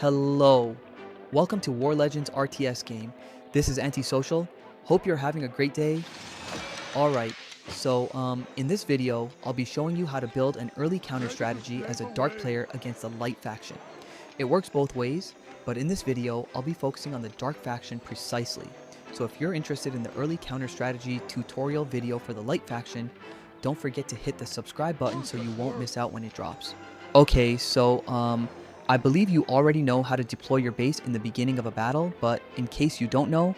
Hello, welcome to War Legends RTS game. This is Antisocial. Hope you're having a great day. Alright, so in this video, I'll be showing you how to build an early counter strategy as a dark player against the light faction. It works both ways, but in this video, I'll be focusing on the dark faction precisely. So if you're interested in the early counter strategy tutorial video for the light faction, don't forget to hit the subscribe button so you won't miss out when it drops. Okay, so I believe you already know how to deploy your base in the beginning of a battle, but in case you don't know,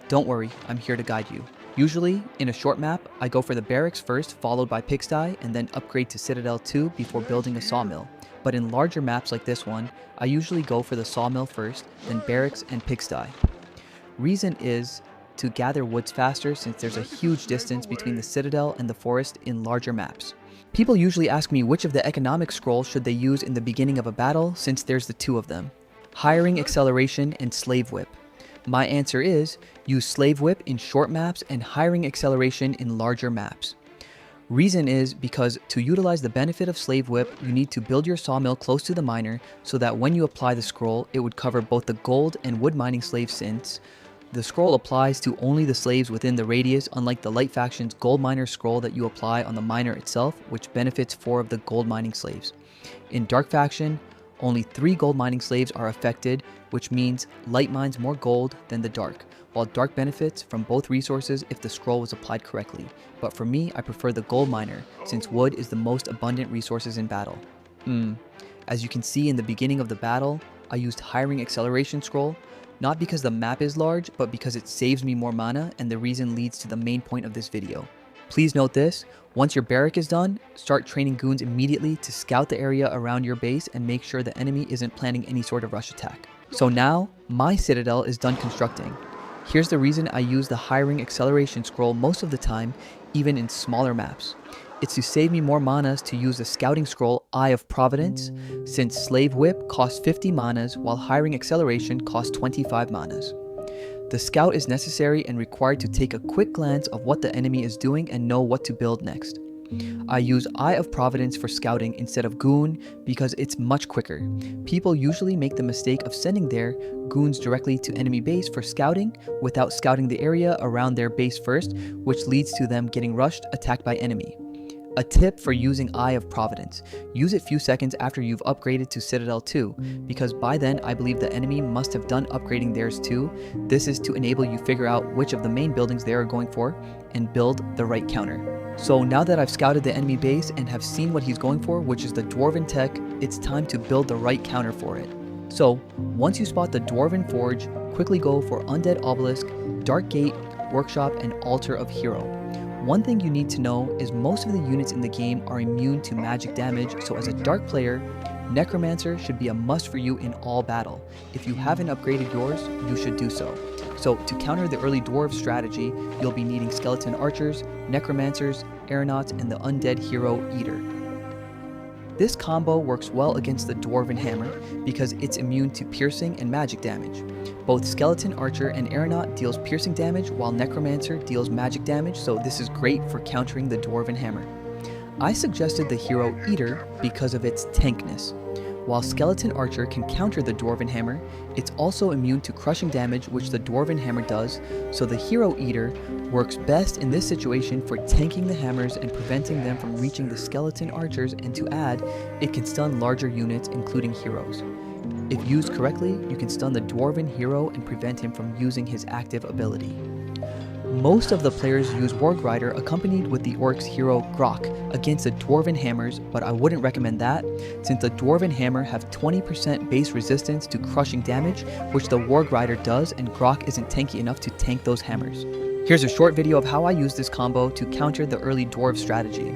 don't worry, I'm here to guide you. Usually, in a short map, I go for the barracks first, followed by pigsty, and then upgrade to Citadel 2 before building a sawmill. But in larger maps like this one, I usually go for the sawmill first, then barracks and pigsty. Reason is to gather woods faster since there's a huge distance between the Citadel and the forest in larger maps. People usually ask me which of the economic scrolls should they use in the beginning of a battle since there's the two of them. Hiring Acceleration and Slave Whip. My answer is use Slave Whip in short maps and Hiring Acceleration in larger maps. Reason is because to utilize the benefit of Slave Whip, you need to build your sawmill close to the miner so that when you apply the scroll, it would cover both the gold and wood mining slaves since the scroll applies to only the slaves within the radius, unlike the light faction's gold miner scroll that you apply on the miner itself, which benefits 4 of the gold mining slaves. In dark faction, only 3 gold mining slaves are affected, which means light mines more gold than the dark, while dark benefits from both resources if the scroll was applied correctly. But for me, I prefer the gold miner, since wood is the most abundant resources in battle. As you can see in the beginning of the battle, I used Hiring Acceleration scroll, not because the map is large, but because it saves me more mana, and the reason leads to the main point of this video. Please note this, once your barrack is done, start training goons immediately to scout the area around your base and make sure the enemy isn't planning any sort of rush attack. So now, my citadel is done constructing. Here's the reason I use the Hiring Acceleration scroll most of the time, even in smaller maps. It's to save me more manas to use the scouting scroll Eye of Providence, since Slave Whip costs 50 manas while Hiring Acceleration costs 25 manas. The scout is necessary and required to take a quick glance of what the enemy is doing and know what to build next. I use Eye of Providence for scouting instead of goon because it's much quicker. People usually make the mistake of sending their goons directly to enemy base for scouting without scouting the area around their base first, which leads to them getting rushed, attacked by enemy. A tip for using Eye of Providence: use it few seconds after you've upgraded to Citadel 2, because by then I believe the enemy must have done upgrading theirs too. This is to enable you figure out which of the main buildings they are going for and build the right counter. So now that I've scouted the enemy base and have seen what he's going for, which is the Dwarven Tech, it's time to build the right counter for it. So once you spot the Dwarven Forge, quickly go for Undead Obelisk, Dark Gate, Workshop, and Altar of Hero. One thing you need to know is most of the units in the game are immune to magic damage, so as a dark player, Necromancer should be a must for you in all battle. If you haven't upgraded yours, you should do so. So to counter the early dwarf strategy, you'll be needing skeleton archers, necromancers, aeronauts, and the undead hero Eater. This combo works well against the Dwarven Hammer because it's immune to piercing and magic damage. Both Skeleton Archer and Aeronaut deals piercing damage while Necromancer deals magic damage, so this is great for countering the Dwarven Hammer. I suggested the hero Eater because of its tankness. While Skeleton Archer can counter the Dwarven Hammer, it's also immune to crushing damage, which the Dwarven Hammer does, so the hero Eater works best in this situation for tanking the hammers and preventing them from reaching the Skeleton Archers, and to add, it can stun larger units including heroes. If used correctly, you can stun the Dwarven hero and prevent him from using his active ability. Most of the players use Warg Rider accompanied with the Orc's hero Grok against the Dwarven Hammers, but I wouldn't recommend that since the Dwarven Hammer have 20% base resistance to crushing damage, which the Warg Rider does, and Grok isn't tanky enough to tank those hammers. Here's a short video of how I use this combo to counter the early dwarf strategy.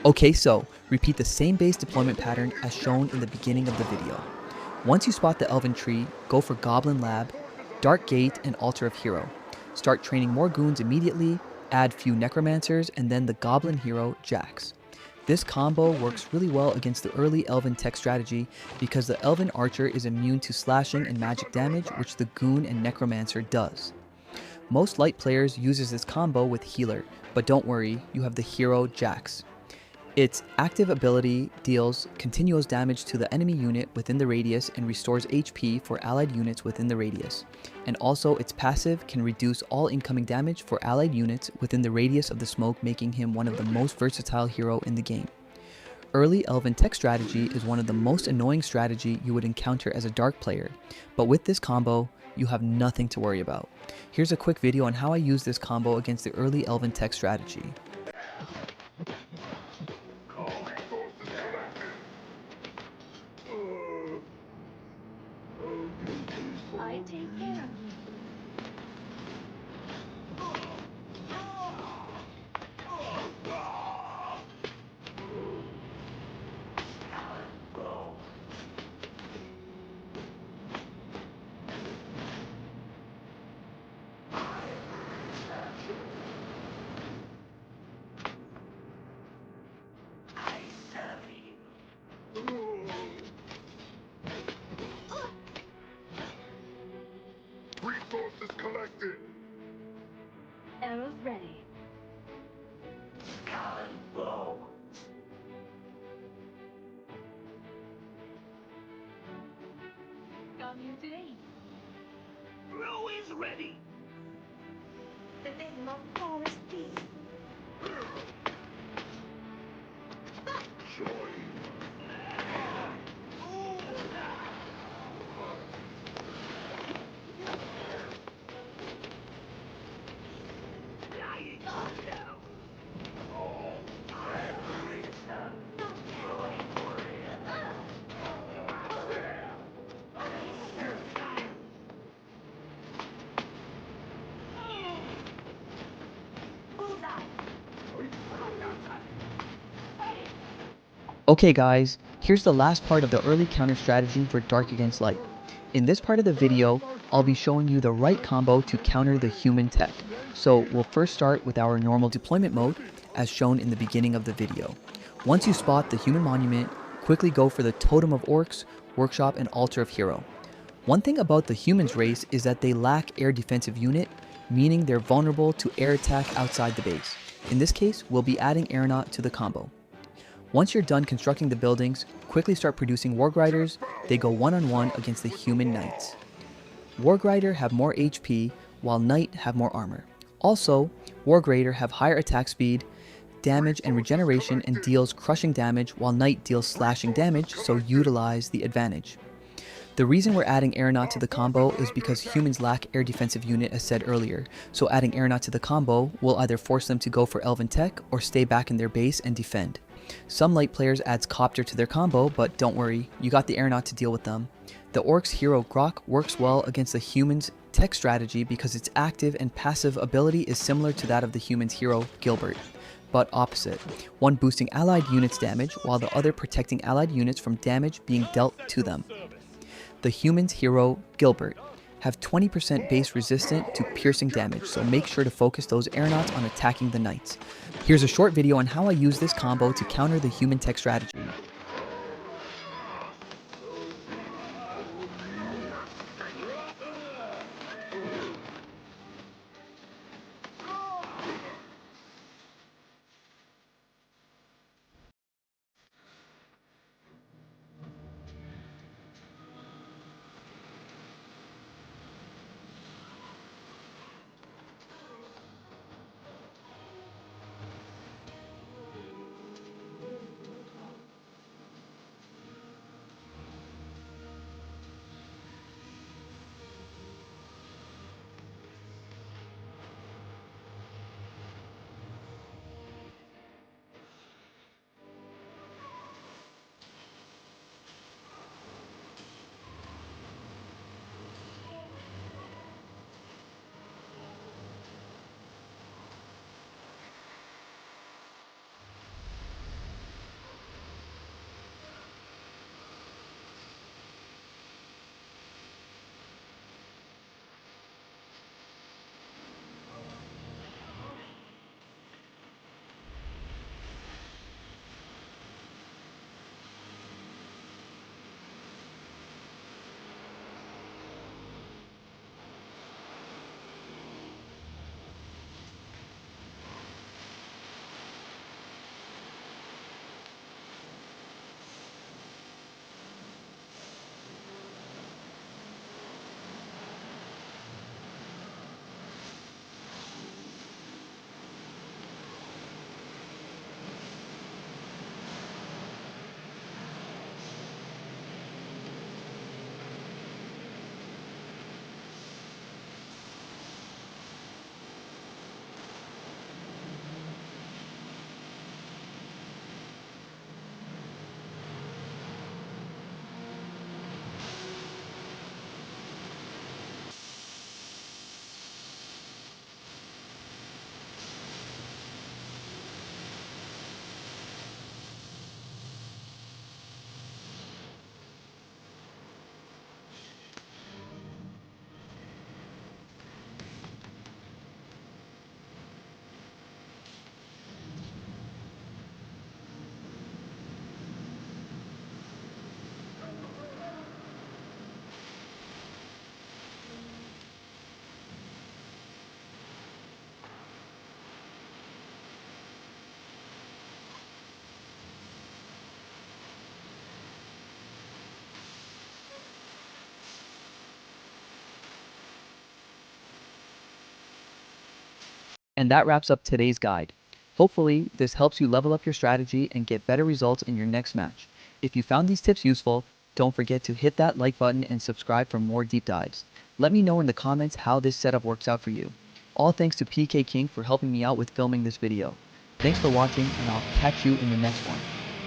Okay, so repeat the same base deployment pattern as shown in the beginning of the video. Once you spot the Elven Tree, go for Goblin Lab, Dark Gate, and Altar of Hero. Start training more goons immediately, add few Necromancers, and then the Goblin Hero, Jax. This combo works really well against the early Elven tech strategy because the Elven Archer is immune to slashing and magic damage, which the Goon and Necromancer does. Most light players uses this combo with Healer, but don't worry, you have the hero Jax. Its active ability deals continuous damage to the enemy unit within the radius and restores HP for allied units within the radius. And also its passive can reduce all incoming damage for allied units within the radius of the smoke, making him one of the most versatile hero in the game. Early Elven tech strategy is one of the most annoying strategy you would encounter as a dark player, but with this combo, you have nothing to worry about. Here's a quick video on how I use this combo against the early Elven tech strategy. I take care of Resources collected. arrows ready. Come here today. Row is ready. The name of forest peace. Joy. Okay guys, here's the last part of the early counter strategy for Dark Against Light. In this part of the video, I'll be showing you the right combo to counter the human tech. So we'll first start with our normal deployment mode, as shown in the beginning of the video. Once you spot the human monument, quickly go for the Totem of Orcs, Workshop, and Altar of Hero. One thing about the humans race is that they lack air defensive unit, meaning they're vulnerable to air attack outside the base. In this case, we'll be adding Aeronaut to the combo. Once you're done constructing the buildings, quickly start producing Warg Riders. They go one-on-one against the human Knights. Warg Rider have more HP, while Knight have more armor. Also, Warg Raider have higher attack speed, damage and regeneration, and deals crushing damage, while Knight deals slashing damage, so utilize the advantage. The reason we're adding Aeronaut to the combo is because humans lack air defensive unit as said earlier, so adding Aeronaut to the combo will either force them to go for Elven Tech or stay back in their base and defend. Some light players adds Copter to their combo, but don't worry, you got the Aeronaut to deal with them. The Orc's hero Grok works well against the human's tech strategy because its active and passive ability is similar to that of the human's hero Gilbert, but opposite, one boosting allied units damage while the other protecting allied units from damage being dealt to them. The human's hero Gilbert have 20% base resistant to piercing damage, so make sure to focus those Aeronauts on attacking the Knights. Here's a short video on how I use this combo to counter the human tech strategy. And that wraps up today's guide. Hopefully, this helps you level up your strategy and get better results in your next match. If you found these tips useful, don't forget to hit that like button and subscribe for more deep dives. Let me know in the comments how this setup works out for you. All thanks to PK King for helping me out with filming this video. Thanks for watching, and I'll catch you in the next one.